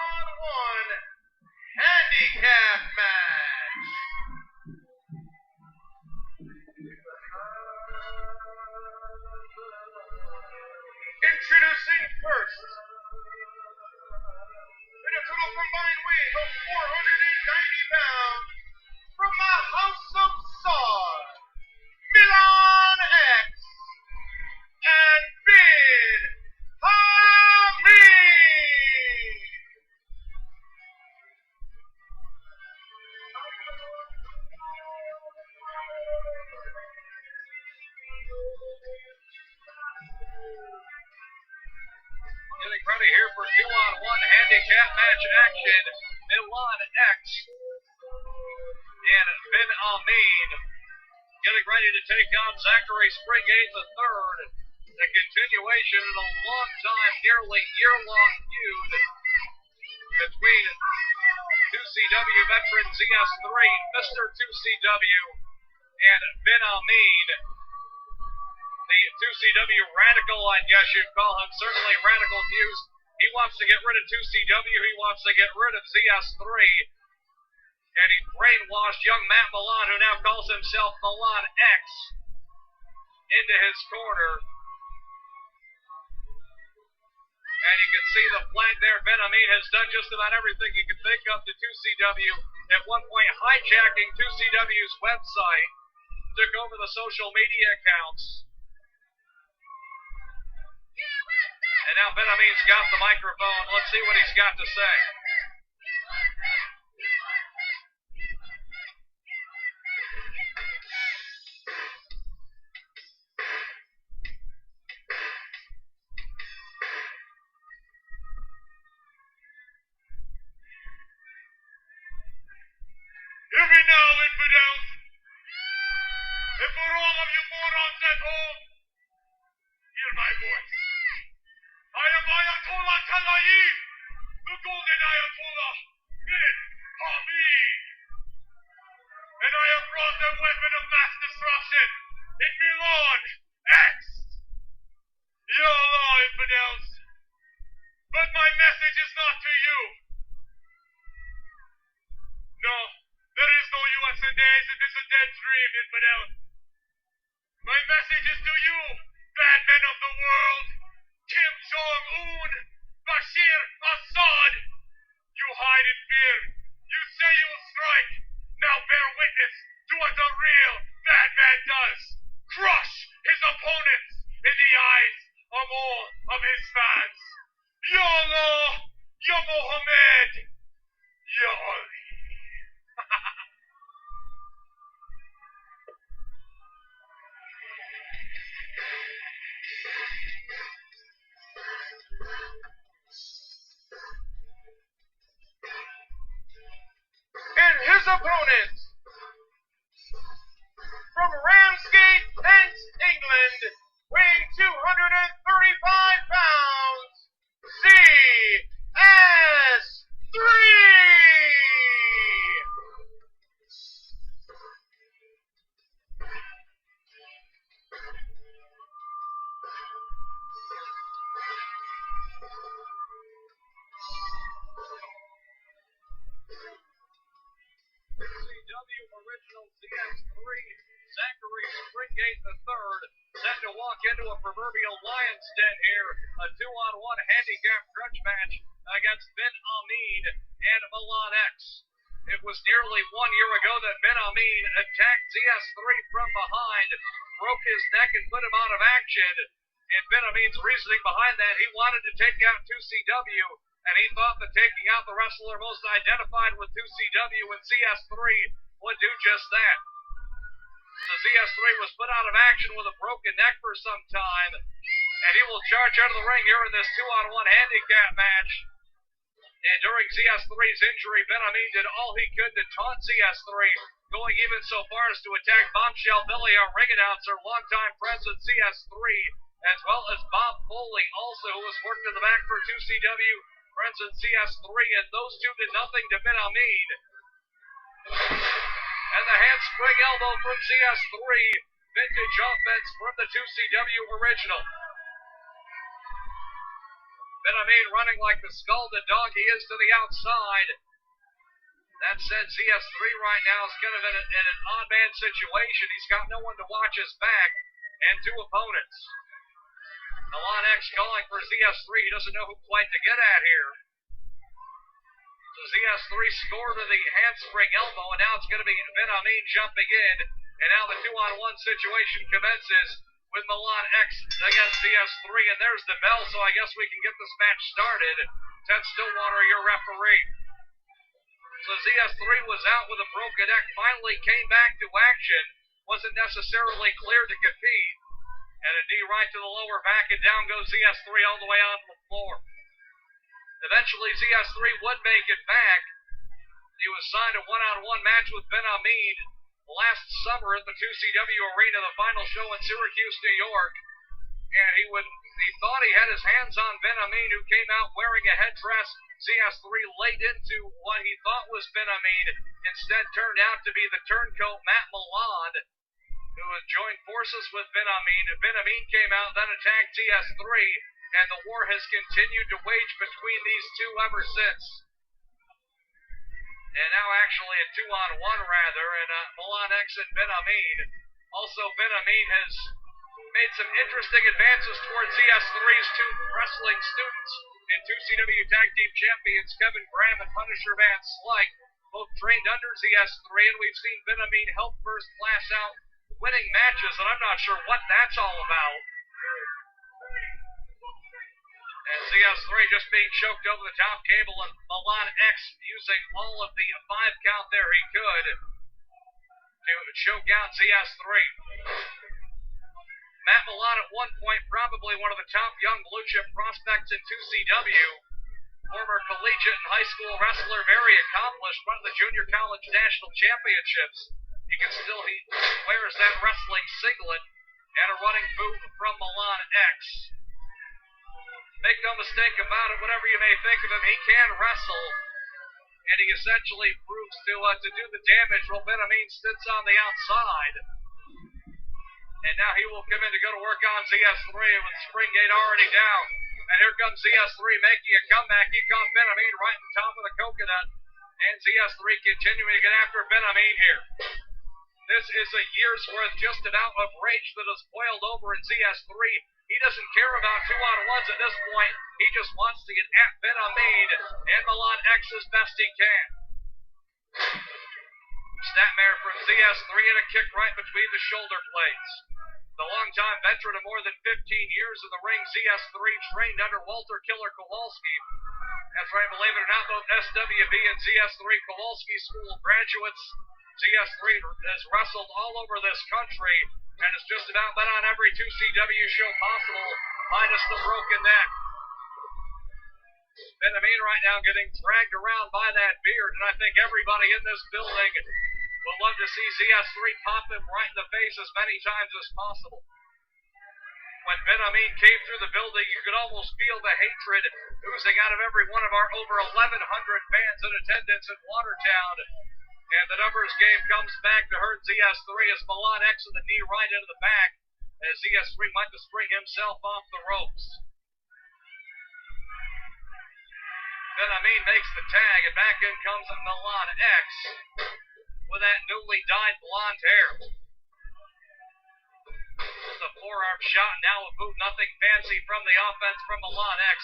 2-on-1 handicap match. Introducing first, with a total combined weight of 490 pounds, from the House of Saw, Milan X, and Bid Hamin. Getting ready here for 2-on-1 handicap match action. Milan X and Bin Hamin getting ready to take on Zachary Springate III. The continuation of a long-time, nearly year-long feud between 2CW veteran ZS3, Mr. 2CW, and Bin Hamin. The 2CW radical, I guess you'd call him, certainly radical views. He wants to get rid of 2CW, he wants to get rid of ZS3. And he brainwashed young Matt Milan, who now calls himself Milan X, into his corner. And you can see the flag there. Ben Hamin has done just about everything you can think of to 2CW. At one point, hijacking 2CW's website, took over the social media accounts. And now Ben Hamin's got the microphone. Let's see what he's got to say. Hear me now, infidels, and for all of you morons at home, hear my voice. I am Ayatollah Talayib, the golden Ayatollah, Bin Hamin. And I have brought the weapon of mass destruction in Milan X. Yalla, infidels. But my message is not to you. No, there is no US and days. It is a dead dream, infidels. My message is to you, bad men of the world. Kim Jong-un, Bashir Assad. You hide in fear. You say you will strike. Now bear witness to what a real bad man does. Crush his opponents in the eyes of all of his fans. Ya Allah, Ya Mohammed, Ya Ali. And his opponent, from Ramsgate, Kent, England, weighing 235 pounds, ZS3! CW original ZS3, Zachary Springate III, set to walk into a proverbial lion's den here, a 2-on-1 handicap grudge match against Bin Hamin and Milan X. It was nearly 1 year ago that Bin Hamin attacked ZS3 from behind, broke his neck and put him out of action. And Bin Hamin's reasoning behind that, he wanted to take out 2CW, and he thought that taking out the wrestler most identified with 2CW and ZS3 would do just that. The ZS3 was put out of action with a broken neck for some time, and he will charge out of the ring here in this 2-on-1 handicap match. And during ZS3's injury, Ben Hamin did all he could to taunt ZS3, going even so far as to attack Bombshell Billy, our ring announcer, longtime friends at ZS3, as well as Bob Foley, also who was working in the back for 2CW, friends at CS3, and those two did nothing to Ben Hamin. And the handspring elbow from CS3, vintage offense from the 2CW original. Amin running like the scalded dog he is to the outside. That said, ZS3 right now is kind of in an odd man situation. He's got no one to watch his back and two opponents. Milan X calling for ZS3. He doesn't know who quite to get at here. So ZS3 scored to the handspring elbow, and now it's going to be Amin jumping in. And now the 2-on-1 situation commences with Milan X against ZS3. And there's the bell, so I guess we can get this match started. Ted Stillwater, your referee. So ZS3 was out with a broken neck, finally came back to action, wasn't necessarily clear to compete, and a knee right to the lower back, and down goes ZS3 all the way onto the floor. Eventually ZS3 would make it back. He was signed a one-on-one match with Amin last summer at the 2CW Arena, the final show in Syracuse, New York, and he thought he had his hands on Amin, who came out wearing a headdress. ZS3 laid into what he thought was Amin, instead turned out to be the turncoat Matt Milan, who had joined forces with Amin. Amin came out, then attacked ZS3, and the war has continued to wage between these two ever since. And now actually a 2-on-1 rather, and Milan X and Amin. Also, Amin has made some interesting advances towards ZS3's two wrestling students and 2CW Tag Team Champions Kevin Graham and Punisher Van Slyke, both trained under ZS3, and we've seen Amin help First Class out winning matches, and I'm not sure what that's all about. And ZS3 just being choked over the top cable, and Milan X using all of the 5 count there he could to choke out ZS3. Matt Milan at one point, probably one of the top young blue chip prospects in 2CW. Former collegiate and high school wrestler, very accomplished, won the Junior College National Championships. He wears that wrestling singlet and a running boot from Milan X. Make no mistake about it, whatever you may think of him, he can wrestle. And he essentially proves to do the damage while Amin sits on the outside. And now he will come in to go to work on ZS3 with Springgate already down. And here comes ZS3 making a comeback. He caught Amin right on top of the coconut. And ZS3 continuing to get after Amin here. This is a year's worth just about of rage that has boiled over in ZS3. He doesn't care about 2-on-1s at this point. He just wants to get at Amin and Milan X as best he can. Snapmare from ZS3 and a kick right between the shoulder blades. The longtime veteran of more than 15 years in the ring, ZS3 trained under Walter Killer Kowalski. That's right, believe it or not, both SWB and ZS3 Kowalski School graduates. ZS3 has wrestled all over this country and has just about been on every 2CW show possible, minus the broken neck. Amin right now getting dragged around by that beard, and I think everybody in this building would love to see ZS3 pop him right in the face as many times as possible. When Amin came through the building, you could almost feel the hatred oozing out of every one of our over 1,100 fans in attendance in Watertown. And the numbers game comes back to hurt ZS3 as Milan X with a knee right into the back as ZS3 went to spring himself off the ropes. Amin makes the tag, and back in comes Milan X with that newly dyed blonde hair. It's a forearm shot, now a boot, nothing fancy from the offense from Milan X.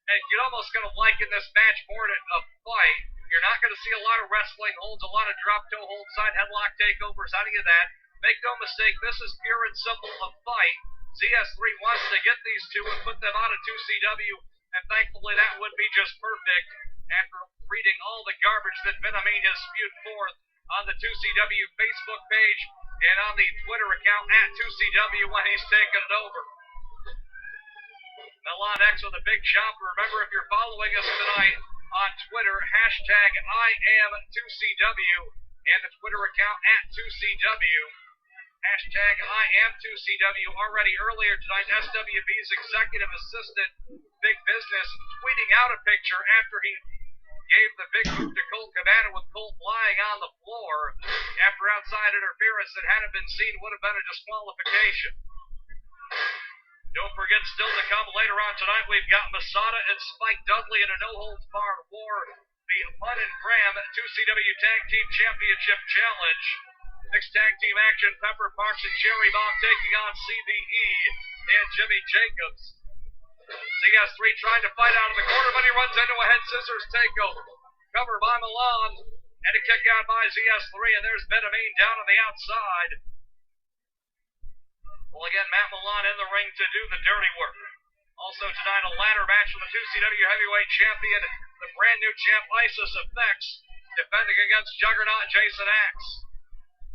And you're almost going to liken this match more to a fight. You're not going to see a lot of wrestling holds, a lot of drop toe holds, side headlock takeovers, any of that. Make no mistake, this is pure and simple a fight. ZS3 wants to get these two and put them out of 2CW, and thankfully that would be just perfect after reading all the garbage that Amin has spewed forth on the 2CW Facebook page and on the Twitter account at 2CW when he's taken it over. Milan X with a big chop. Remember, if you're following us tonight on Twitter, hashtag IAM2CW and the Twitter account at 2CW. Hashtag IAM2CW. Already earlier tonight, SWB's executive assistant, Big Business, tweeting out a picture after he gave the big boot to Colt Cabana with Colt lying on the floor after outside interference that hadn't been seen would have been a disqualification. Don't forget, still to come later on tonight, we've got Masada and Spike Dudley in a no-holds-barred war. The Bud and Graham 2CW Tag Team Championship Challenge. Mixed tag team action, Pepper Parks and Jerry Bomb taking on CVE and Jimmy Jacobs. ZS3 trying to fight out of the corner, but he runs into a head scissors takeover. Cover by Milan, and a kick out by ZS3, and there's Ben Hamin down on the outside. Well, again, Matt Milan in the ring to do the dirty work. Also tonight, a ladder match for the 2CW Heavyweight Champion, the brand new champ Isis Effects, defending against Juggernaut Jason Axe.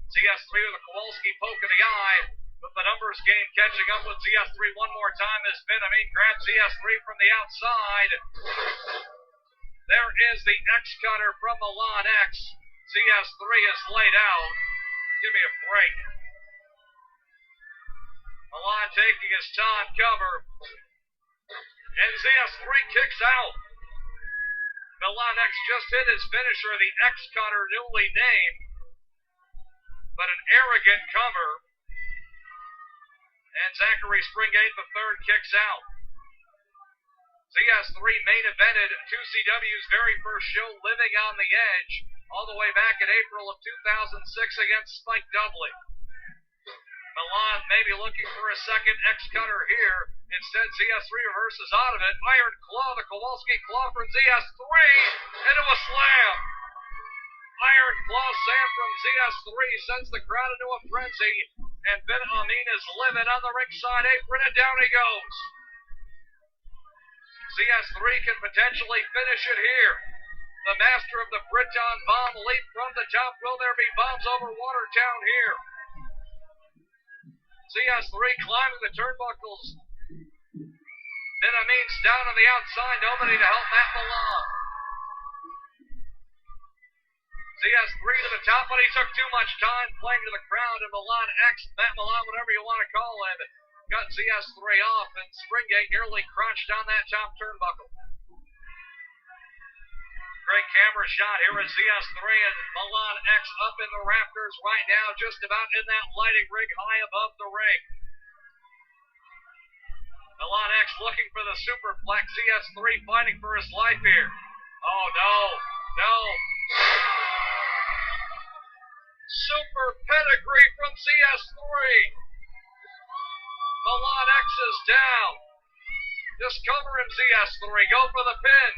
ZS3 with a Kowalski poke in the eye, with the numbers game catching up with ZS3 one more time as Ben Hamin grabs ZS3 from the outside. There is the X-Cutter from Milan X. ZS3 is laid out. Give me a break. Milan taking his time cover. And ZS3 kicks out. Milan X just hit his finisher, the X-Cutter newly named. But an arrogant cover. And Zachary Springate III kicks out. ZS3 main evented 2CW's very first show, Living on the Edge, all the way back in April of 2006 against Spike Dudley. Milan maybe looking for a second X-Cutter here. Instead, ZS3 reverses out of it. Iron Claw, the Kowalski Claw from ZS3, into a slam. Iron Claw slam from ZS3 sends the crowd into a frenzy, and Ben Hamin is livid on the ringside apron, and down he goes. ZS3 can potentially finish it here. The master of the Briton Bomb leap from the top. Will there be bombs over Watertown here? ZS3 climbing the turnbuckles. Ben Hamin's down on the outside. Nobody to help Matt Milan. ZS3 to the top, but he took too much time playing to the crowd, and Milan X, Matt Milan, whatever you want to call him, got ZS3 off, and Springate nearly crunched on that top turnbuckle. Great camera shot here is ZS3 and Milan X up in the rafters right now, just about in that lighting rig high above the ring. Milan X looking for the superplex. ZS3 fighting for his life here. Oh, no. Super pedigree from ZS3. Milan X is down. Just cover him, ZS3. Go for the pin.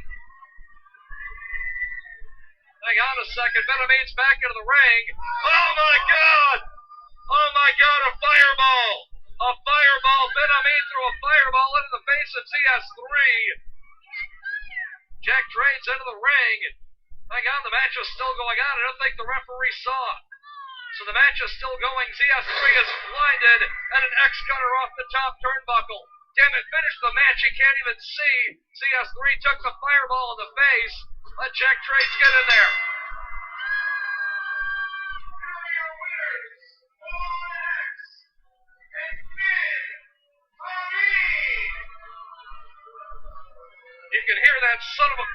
Hang on a second. Ben Hamin's back into the ring. Oh, my God. A fireball. A fireball. Ben Hamin threw a fireball into the face of ZS3. Jack trades into the ring. Hang on, the match is still going on. I don't think the referee saw it. So the match is still going. ZS3 is blinded, and an X-Cutter off the top turnbuckle. Damn it, finish the match. He can't even see. ZS3 took the fireball in the face. Let Jack Trades get in there. You can hear that son of a...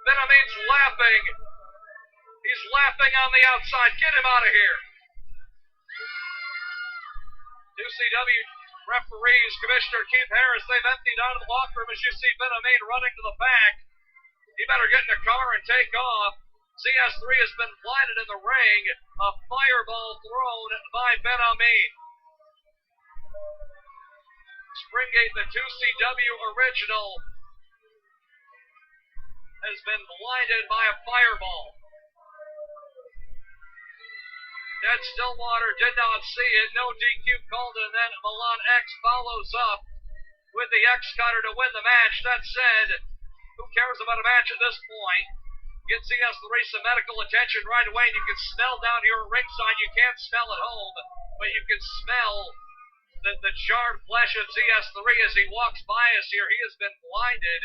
Ben Hamin's laughing. He's laughing on the outside. Get him out of here. 2CW referees, Commissioner Keith Harris, they've emptied out of the locker room as you see Ben Hamin running to the back. He better get in the car and take off. ZS3 has been blinded in the ring. A fireball thrown by Ben Hamin. Springate, the 2CW original, has been blinded by a fireball. Ed Stillwater did not see it. No DQ called, and then Milan X follows up with the X-Cutter to win the match. That said, who cares about a match at this point? Get ZS3 some medical attention right away, and you can smell down here at ringside. You can't smell at home, but you can smell the charred flesh of ZS3 as he walks by us here. He has been blinded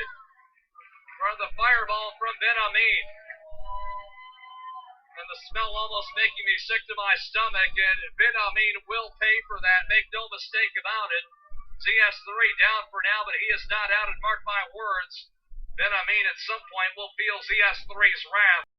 from the fireball from Ben Hamin. And the smell almost making me sick to my stomach, and Ben Hamin will pay for that, make no mistake about it. ZS3 down for now, but he is not out, and mark my words, Ben Hamin at some point will feel ZS3's wrath.